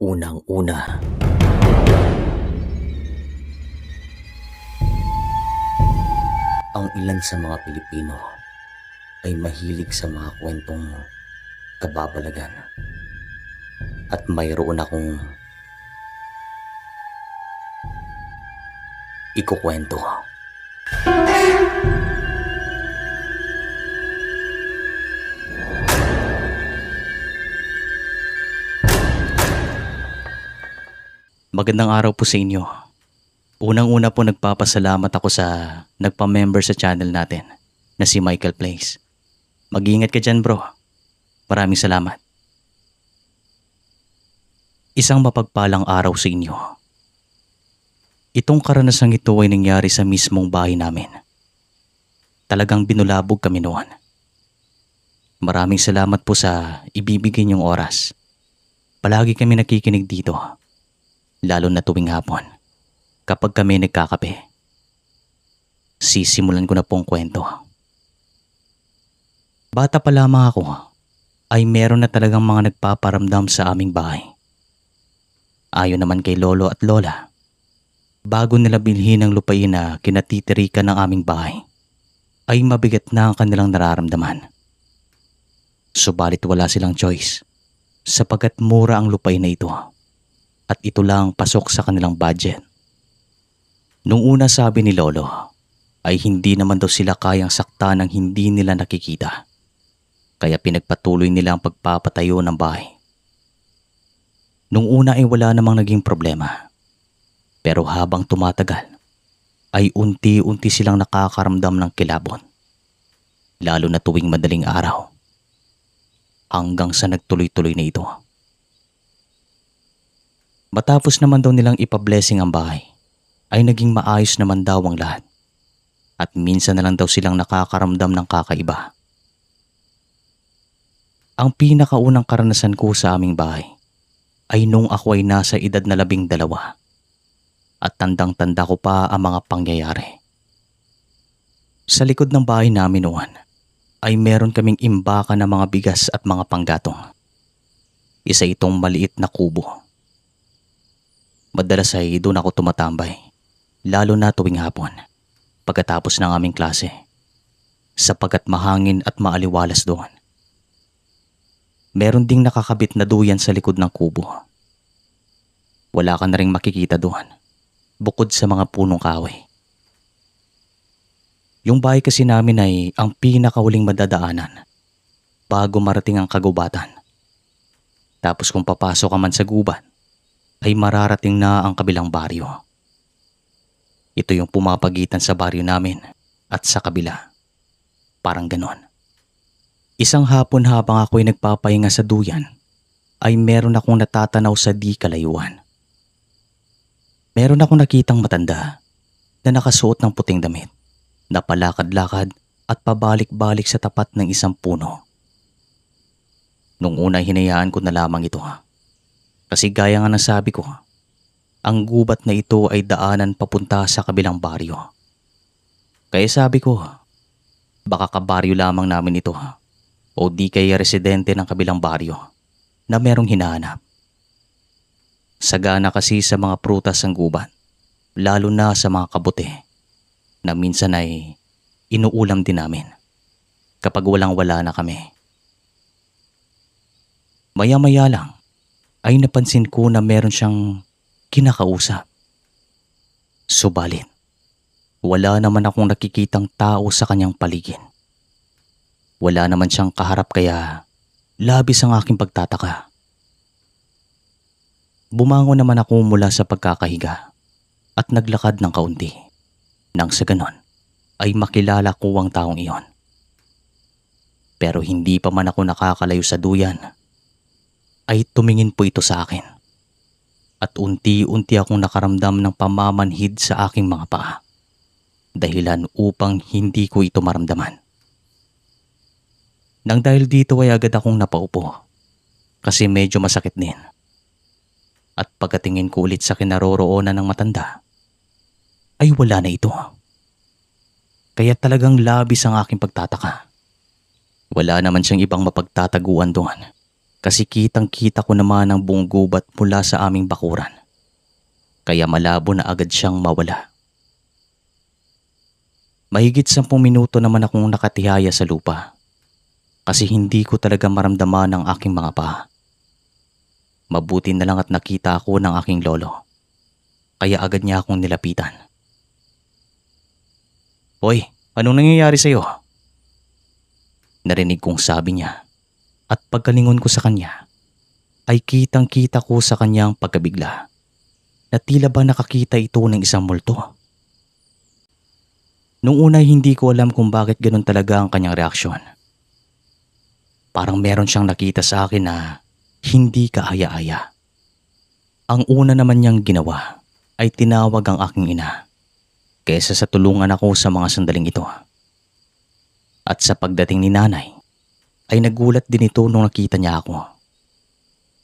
Unang-una, ang ilan sa mga Pilipino ay mahilig sa mga kwentong kababalagan at mayroon akong ikukwento. Magandang araw po sa inyo. Unang-una po nagpapasalamat ako sa nagpa-member sa channel natin na si Michael Plays. Mag-iingat ka dyan bro. Maraming salamat. Isang mapagpalang araw sa inyo. Itong karanasang ito ay nangyari sa mismong bahay namin. Talagang binulabog kami noon. Maraming salamat po sa ibibigay niyong oras. Palagi kami nakikinig dito, lalo na tuwing hapon. Kapag kami nagkakape, sisimulan ko na pong kwento. Bata pa lamang ako ay meron na talagang mga nagpaparamdam sa aming bahay. Ayon naman kay lolo at lola, bago nila bilhin ang lupain na kinatitirikan ng aming bahay, ay mabigat na ang kanilang nararamdaman. Subalit wala silang choice sapagkat mura ang lupain na ito at ito lang pasok sa kanilang budget. Nung una sabi ni lolo ay hindi naman daw sila kayang sakta ng hindi nila nakikita. Kaya pinagpatuloy nila ang pagpapatayo ng bahay. Nung una ay wala namang naging problema. Pero habang tumatagal ay unti-unti silang nakakaramdam ng kilabot. Lalo na tuwing madaling araw. Hanggang sa nagtuloy-tuloy na ito. Matapos naman daw nilang ipa-blessing ang bahay, ay naging maayos naman daw ang lahat. At minsan na lang daw silang nakakaramdam ng kakaiba. Ang pinakaunang karanasan ko sa aming bahay ay nung ako ay nasa edad na 12. At tandang-tanda ko pa ang mga pangyayari. Sa likod ng bahay namin noon ay meron kaming imbakan ng mga bigas at mga panggatong. Isa itong maliit na kubo. Madalas ay doon ako tumatambay. Lalo na tuwing hapon, pagkatapos ng aming klase, sapagkat mahangin at maaliwalas doon. Meron ding nakakabit na duyan sa likod ng kubo. Wala ka na ring makikita doon, bukod sa mga punong kahoy. Yung bahay kasi namin ay ang pinakahuling madadaanan bago marating ang kagubatan. Tapos kung papasok ka man sa gubat, ay mararating na ang kabilang baryo. Ito yung pumapagitan sa baryo namin at sa kabila. Parang ganon. Isang hapon habang ako'y nagpapahinga sa duyan, ay meron akong natatanaw sa di kalayuan. Meron akong nakitang matanda na nakasuot ng puting damit, na palakad-lakad at pabalik-balik sa tapat ng isang puno. Nung una hinayaan ko na lamang ito. Kasi gaya nga ng sabi ko, ang gubat na ito ay daanan papunta sa kabilang baryo. Kaya sabi ko, baka kabaryo lamang namin ito o di kaya residente ng kabilang baryo na merong hinahanap. Sagana kasi sa mga prutas ang gubat, lalo na sa mga kabuti na minsan ay inuulam din namin kapag walang-wala na kami. Maya-maya lang ay napansin ko na meron siyang kinakausap. Subalit, wala naman akong nakikitang tao sa kanyang paligid. Wala naman siyang kaharap kaya labis ang aking pagtataka. Bumangon naman ako mula sa pagkakahiga at naglakad ng kaunti. Nang sa ganon ay makilala ko ang taong iyon. Pero hindi pa man ako nakakalayo sa duyan, ay tumingin po ito sa akin. At unti-unti akong nakaramdam ng pamamanhid sa aking mga paa. Dahilan upang hindi ko ito maramdaman. Nang dahil dito ay agad akong napaupo. Kasi medyo masakit din. At pagkatingin ko ulit sa kinaroroonan ng matanda, ay wala na ito. Kaya talagang labis ang aking pagtataka. Wala naman siyang ibang mapagtataguan doon kasi kitang-kita ko naman ang buong gubat mula sa aming bakuran. Kaya malabo na agad siyang mawala. Mahigit 10 minuto naman akong nakatihaya sa lupa kasi hindi ko talaga maramdaman ang aking mga paa. Mabuti na lang at nakita ako ng aking lolo. Kaya agad niya akong nilapitan. "Hoy, anong nangyayari sa'yo?" Narinig kong sabi niya at pagkalingon ko sa kanya ay kitang-kita ko sa kanyang pagkabigla na tila ba nakakita ito ng isang multo. Nung una hindi ko alam kung bakit ganun talaga ang kanyang reaksyon. Parang meron siyang nakita sa akin na hindi kaaya-aya. Ang una naman niyang ginawa ay tinawag ang aking ina kaysa sa tulungan ako sa mga sandaling ito. At sa pagdating ni nanay ay nagulat din ito nung nakita niya ako.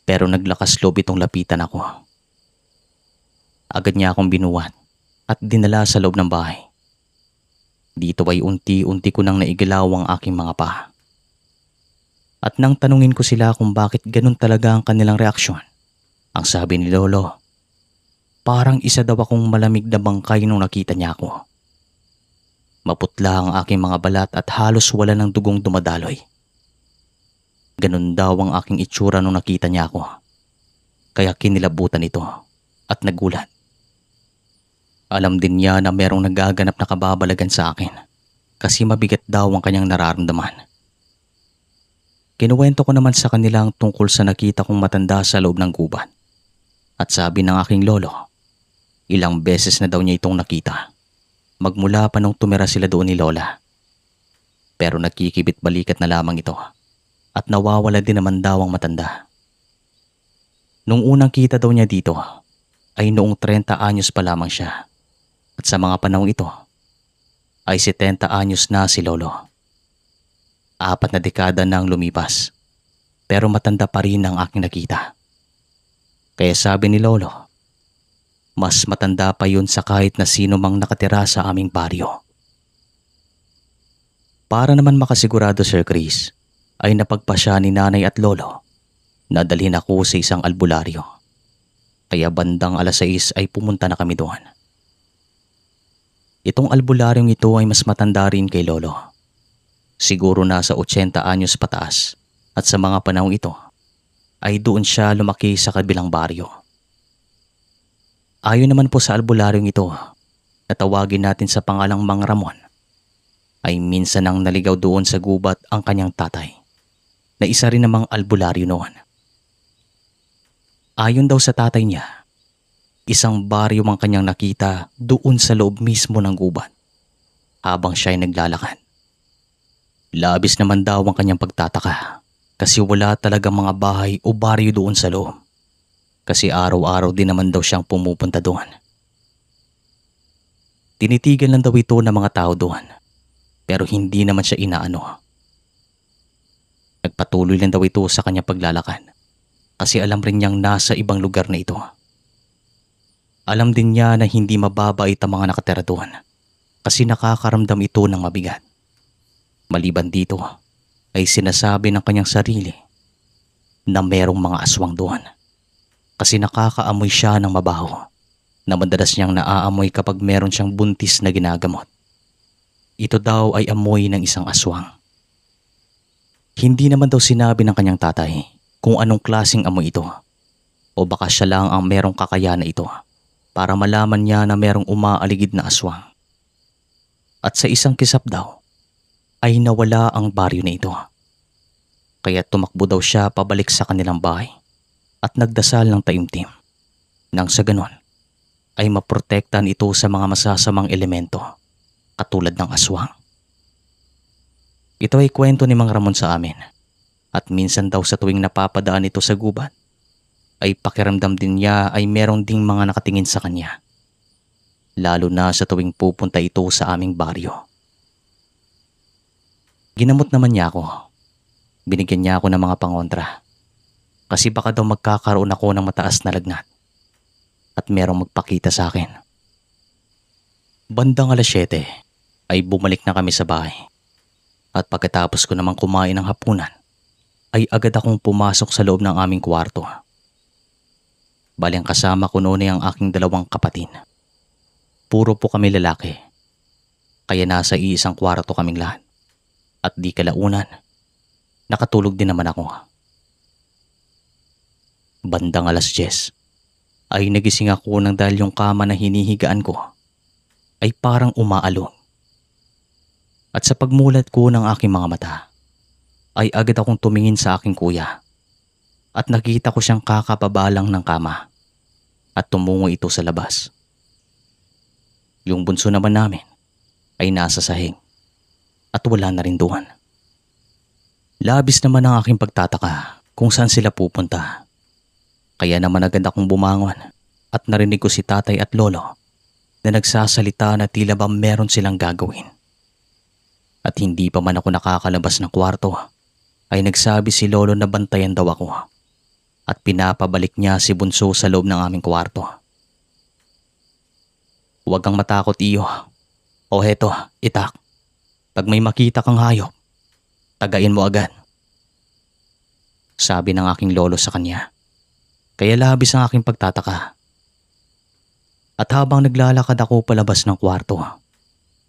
Pero naglakas loob itong lapitan ako. Agad niya akong binuhat at dinala sa loob ng bahay. Dito ay unti-unti ko nang naigalaw ang aking mga paa. At nang tanungin ko sila kung bakit ganun talaga ang kanilang reaksyon, ang sabi ni lolo, parang isa daw akong malamig na bangkay nung nakita niya ako. Maputla ang aking mga balat at halos wala ng dugong dumadaloy. Ganun daw ang aking itsura nung nakita niya ako. Kaya kinilabutan ito at nagulat. Alam din niya na merong nagaganap na kababalagan sa akin kasi mabigat daw ang kanyang nararamdaman. Kinuwento ko naman sa kanilang tungkol sa nakita kong matanda sa loob ng gubat. At sabi ng aking lolo, ilang beses na daw niya itong nakita. Magmula pa nung tumira sila doon ni lola. Pero nagkikibit balikat na lamang ito at nawawala din naman daw ang matanda. Nung unang kita daw niya dito ay noong 30 anyos pa lamang siya. At sa mga panahong ito ay 70 anyos na si lolo. 4 na dekada nang lumipas pero matanda pa rin ang aking nakita. Kaya sabi ni lolo, mas matanda pa yun sa kahit na sino mang nakatira sa aming baryo. Para naman makasigurado, Sir Chris, ay napagpasya ni nanay at lolo na dalhin ako sa isang albularyo. Kaya bandang 6:00 ay pumunta na kami doon. Itong albularyong ito ay mas matanda rin kay lolo. Siguro nasa 80 anyos pataas at sa mga panahong ito ay doon siya lumaki sa kabilang baryo. Ayon naman po sa albularyong ito na tawagin natin sa pangalang Mang Ramon, ay minsan nang naligaw doon sa gubat ang kanyang tatay na isa rin namang albularyo noon. Ayon daw sa tatay niya, isang baryo ang kanyang nakita doon sa loob mismo ng gubat habang siya ay naglalakad. Labis naman daw ang kanyang pagtataka kasi wala talagang mga bahay o baryo doon sa loob. Kasi araw-araw din naman daw siyang pumupunta doon. Tinitigan lang daw ito ng mga tao doon pero hindi naman siya inaano. Nagpatuloy lang daw ito sa kanyang paglalakad kasi alam rin niyang nasa ibang lugar na ito. Alam din niya na hindi mababait ang mga nakatira doon kasi nakakaramdam ito ng mabigat. Maliban dito ay sinasabi ng kanyang sarili na merong mga aswang doon kasi nakakaamoy siya ng mabaho na madalas niyang naaamoy kapag meron siyang buntis na ginagamot. Ito daw ay amoy ng isang aswang. Hindi naman daw sinabi ng kanyang tatay kung anong klaseng amoy ito o baka siya lang ang merong kakayahan na ito para malaman niya na merong umaaligid na aswang. At sa isang kisap daw ay nawala ang baryo na ito. Kaya tumakbo daw siya pabalik sa kanilang bahay at nagdasal ng taimtim nang sa ganon ay maprotektahan ito sa mga masasamang elemento katulad ng aswang. Ito ay kwento ni Mang Ramon sa amin at minsan daw sa tuwing napapadaan ito sa gubat ay pakiramdam din niya ay meron ding mga nakatingin sa kanya. Lalo na sa tuwing pupunta ito sa aming baryo. Ginamot naman niya ako. Binigyan niya ako ng mga pangontra. Kasi baka daw magkakaroon ako ng mataas na lagnat. At merong magpakita sa akin. Bandang 7:00 ay bumalik na kami sa bahay. At pagkatapos ko naman kumain ng hapunan, ay agad akong pumasok sa loob ng aming kwarto. Bali ang kasama ko noon ay ang aking dalawang kapatid. Puro po kami lalaki. Kaya nasa iisang kwarto kaming lahat. At di kalaunan, nakatulog din naman ako. Bandang 10:00 ay nagising ako nang dahil yung kama na hinihigaan ko ay parang umaalog. At sa pagmulat ko ng aking mga mata, ay agad akong tumingin sa aking kuya at nakita ko siyang kakapabalang ng kama at tumungo ito sa labas. Yung bunso naman namin ay nasa sahig at wala na rin doon. Labis naman ang aking pagtataka kung saan sila pupunta. Kaya naman agad akong bumangon at narinig ko si tatay at lolo na nagsasalita na tila ba meron silang gagawin. At hindi pa man ako nakakalabas ng kwarto ay nagsabi si lolo na bantayan daw ako at pinapabalik niya si bunso sa loob ng aming kwarto. Huwag kang matakot, iyo. O heto, itak. Pag may makita kang hayop, tagain mo agad. Sabi ng aking lolo sa kanya. Kaya labis ang aking pagtataka. At habang naglalakad ako palabas ng kwarto,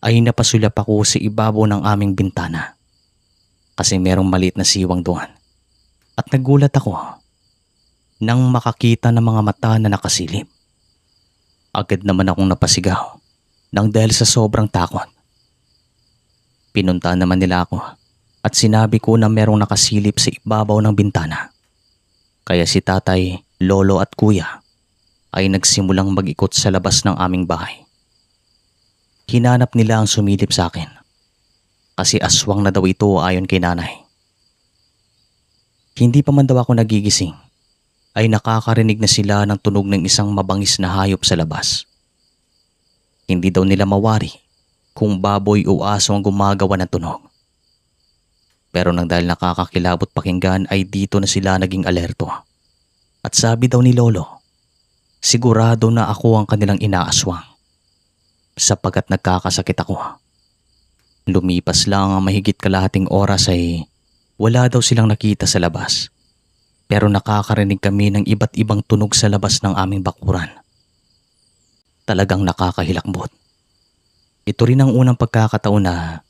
ay napasulap ako sa ibabaw ng aming bintana. Kasi merong maliit na siwang doon. At nagulat ako nang makakita ng mga mata na nakasilip. Agad naman akong napasigaw nang dahil sa sobrang takot. Pinunta naman nila ako at sinabi ko na merong nakasilip sa ibabaw ng bintana. Kaya si tatay, lolo at kuya ay nagsimulang mag-ikot sa labas ng aming bahay. Hinanap nila ang sumilip sa akin kasi aswang na daw ito ayon kay nanay. Hindi pa man daw ako nagigising ay nakakarinig na sila ng tunog ng isang mabangis na hayop sa labas. Hindi daw nila mawari kung baboy o aso ang gumagawa ng tunog. Pero nang dahil nakakakilabot pakinggan ay dito na sila naging alerto. At sabi daw ni lolo, sigurado na ako ang kanilang inaaswang sapagkat nagkakasakit ako. Lumipas lang ang mahigit kalahating oras ay wala daw silang nakita sa labas. Pero nakakarinig kami ng iba't ibang tunog sa labas ng aming bakuran. Talagang nakakahilakbot. Ito rin ang unang pagkakataon na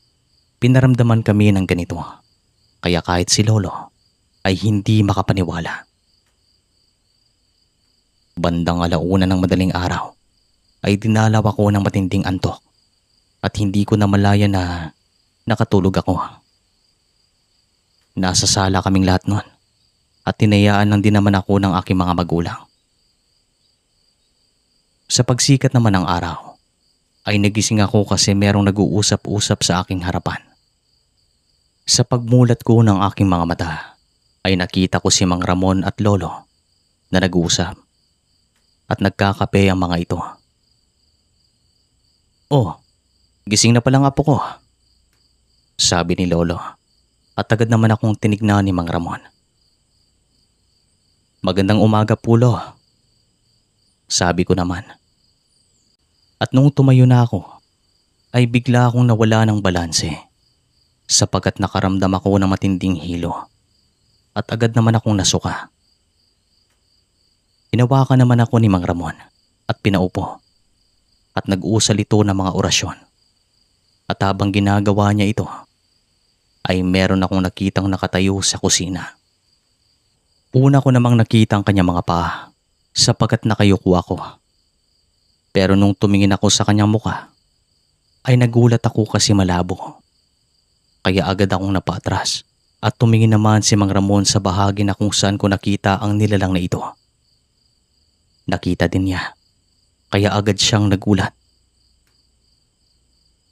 pinaramdaman kami ng ganito. Kaya kahit si lolo ay hindi makapaniwala. Bandang 1:00 ng madaling araw ay dinalaw ako ng matinding antok at hindi ko namalaya na nakatulog ako. Nasa sala kaming lahat nun at tinayaan lang din naman ako ng aking mga magulang. Sa pagsikat naman ng araw ay nagising ako kasi merong nag-uusap-usap sa aking harapan. Sa pagmulat ko ng aking mga mata ay nakita ko si Mang Ramon at lolo na nag-uusap at nagkakape ang mga ito. "Oh, gising na pala ang apo ko," sabi ni lolo at agad naman akong tinignan ni Mang Ramon. "Magandang umaga po, lo," sabi ko naman. At nung tumayo na ako ay bigla akong nawala ng balanse sapagkat nakaramdam ako ng matinding hilo at agad naman akong nasuka. Hinawakan naman ako ni Mang Ramon at pinaupo at nag-usal ito ng mga orasyon. At habang ginagawa niya ito ay meron akong nakitang nakatayo sa kusina. Una ko namang nakita ang kanyang mga paa sapagkat nakayuko ako. Pero nung tumingin ako sa kanyang muka ay nagulat ako kasi malabo. Kaya agad akong napatras at tumingin naman si Mang Ramon sa bahagi na kung saan ko nakita ang nilalang na ito. Nakita din niya, kaya agad siyang nagulat.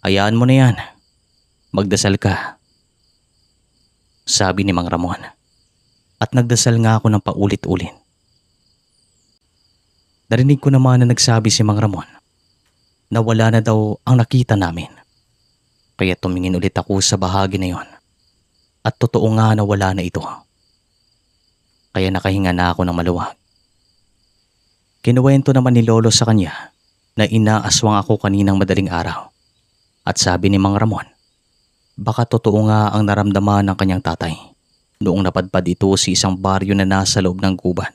"Hayaan mo na yan, magdasal ka," sabi ni Mang Ramon. At nagdasal nga ako ng paulit-ulit. Narinig ko naman na nagsabi si Mang Ramon na wala na daw ang nakita namin. Kaya tumingin ulit ako sa bahagi na yon. At totoo nga na wala na ito. Kaya nakahinga na ako ng maluwag. Kinuwento naman ni lolo sa kanya na inaaswang ako kaninang madaling araw. At sabi ni Mang Ramon, baka totoo nga ang naramdaman ng kanyang tatay noong napadpad ito sa isang baryo na nasa loob ng gubat.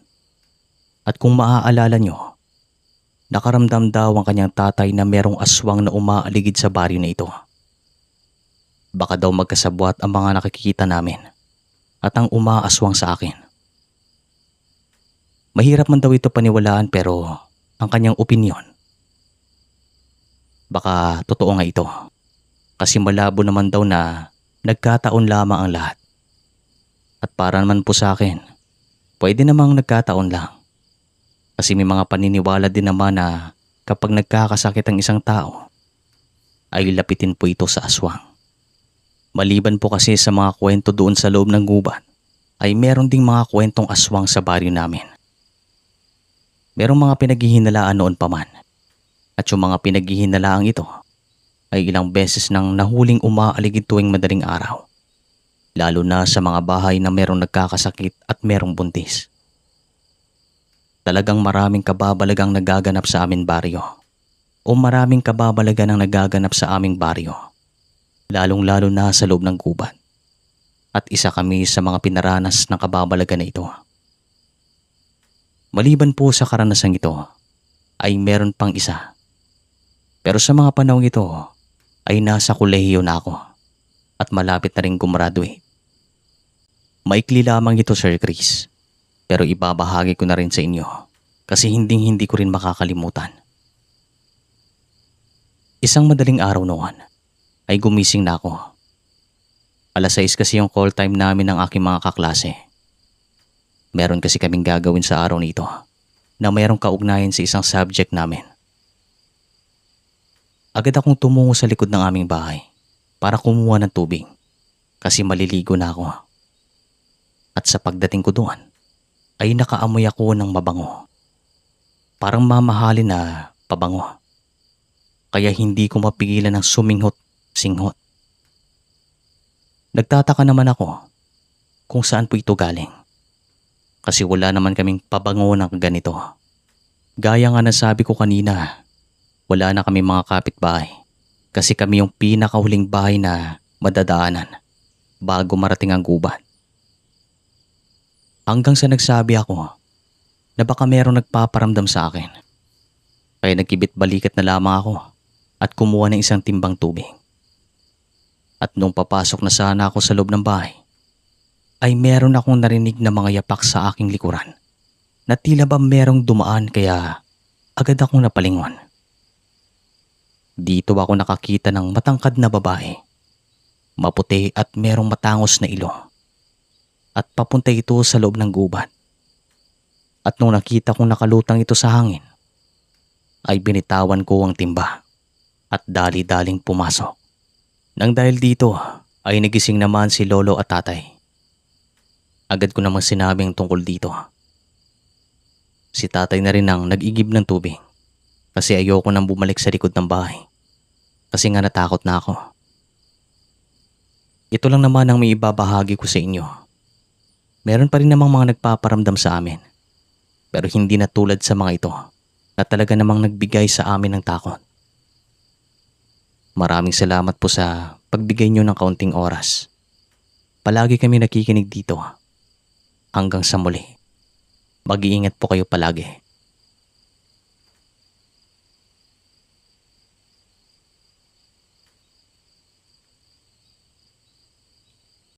At kung maaalala nyo, nakaramdam daw ang kanyang tatay na merong aswang na umaaligid sa baryo na ito. Baka daw magkasabwat ang mga nakikita namin at ang umaaswang sa akin. Mahirap man daw ito paniwalaan pero ang kanyang opinyon, baka totoo nga ito. Kasi malabo naman daw na nagkataon lamang ang lahat. At para naman po sa akin, pwede namang nagkataon lang. Kasi may mga paniniwala din naman na kapag nagkakasakit ang isang tao, ay lapitin po ito sa aswang. Maliban po kasi sa mga kwento doon sa loob ng gubat, ay meron ding mga kwentong aswang sa baryo namin. Merong mga pinaghihinalaan noon pa man. At yung mga pinaghihinalaan ito ay ilang beses nang nahuling umaaligid tuwing madaling araw. Lalo na sa mga bahay na merong nagkakasakit at merong buntis. Talagang maraming kababalagang nagaganap sa aming baryo. O maraming kababalagan ang nagaganap sa aming baryo. Lalong-lalo na sa loob ng gubat. At isa kami sa mga pinaranas ng kababalagan na ito. Maliban po sa karanasang ito, ay meron pang isa. Pero sa mga panahong ito, ay nasa kolehiyo na ako at malapit na rin gumraduate. Maikli lamang ito, Sir Chris, pero ibabahagi ko na rin sa inyo kasi hindi ko rin makakalimutan. Isang madaling araw noon ay gumising na ako. 6:00 kasi yung call time namin ng aking mga kaklase. Meron kasi kaming gagawin sa araw nito na mayroong kaugnayan sa isang subject namin. Agad akong tumungo sa likod ng aming bahay para kumuha ng tubig kasi maliligo na ako. At sa pagdating ko doon ay nakaamoy ako ng mabango. Parang mamahalin na pabango. Kaya hindi ko mapigilan ng suminghot-singhot. Nagtataka naman ako kung saan po ito galing. Kasi wala naman kaming pabango ng ganito. Gaya nga nasabi ko kanina, wala na kami mga kapitbahay kasi kami yung pinakahuling bahay na madadaanan bago marating ang gubat. Hanggang sa nagsabi ako na baka merong nagpaparamdam sa akin. Kaya nagkibit balikat na lamang ako at kumuha ng isang timbang tubig. At nung papasok na sana ako sa loob ng bahay, ay meron akong narinig na mga yapak sa aking likuran na tila ba merong dumaan kaya agad akong napalingon. Dito ako nakakita ng matangkad na babae, maputi at merong matangos na ilong. At papunta ito sa loob ng gubat. At nung nakita kong nakalutang ito sa hangin, ay binitawan ko ang timba at dali-daling pumasok. Nang dahil dito ay nagising naman si lolo at tatay. Agad ko namang sinabing tungkol dito. Si tatay na rin ang nag-igib ng tubig kasi ayoko nang bumalik sa likod ng bahay kasi nga natakot na ako. Ito lang naman ang may ibabahagi ko sa inyo. Meron pa rin namang mga nagpaparamdam sa amin pero hindi na tulad sa mga ito na talaga namang nagbigay sa amin ng takot. Maraming salamat po sa pagbigay nyo ng kaunting oras. Palagi kami nakikinig dito. Hanggang sa muli. Mag-iingat po kayo palagi.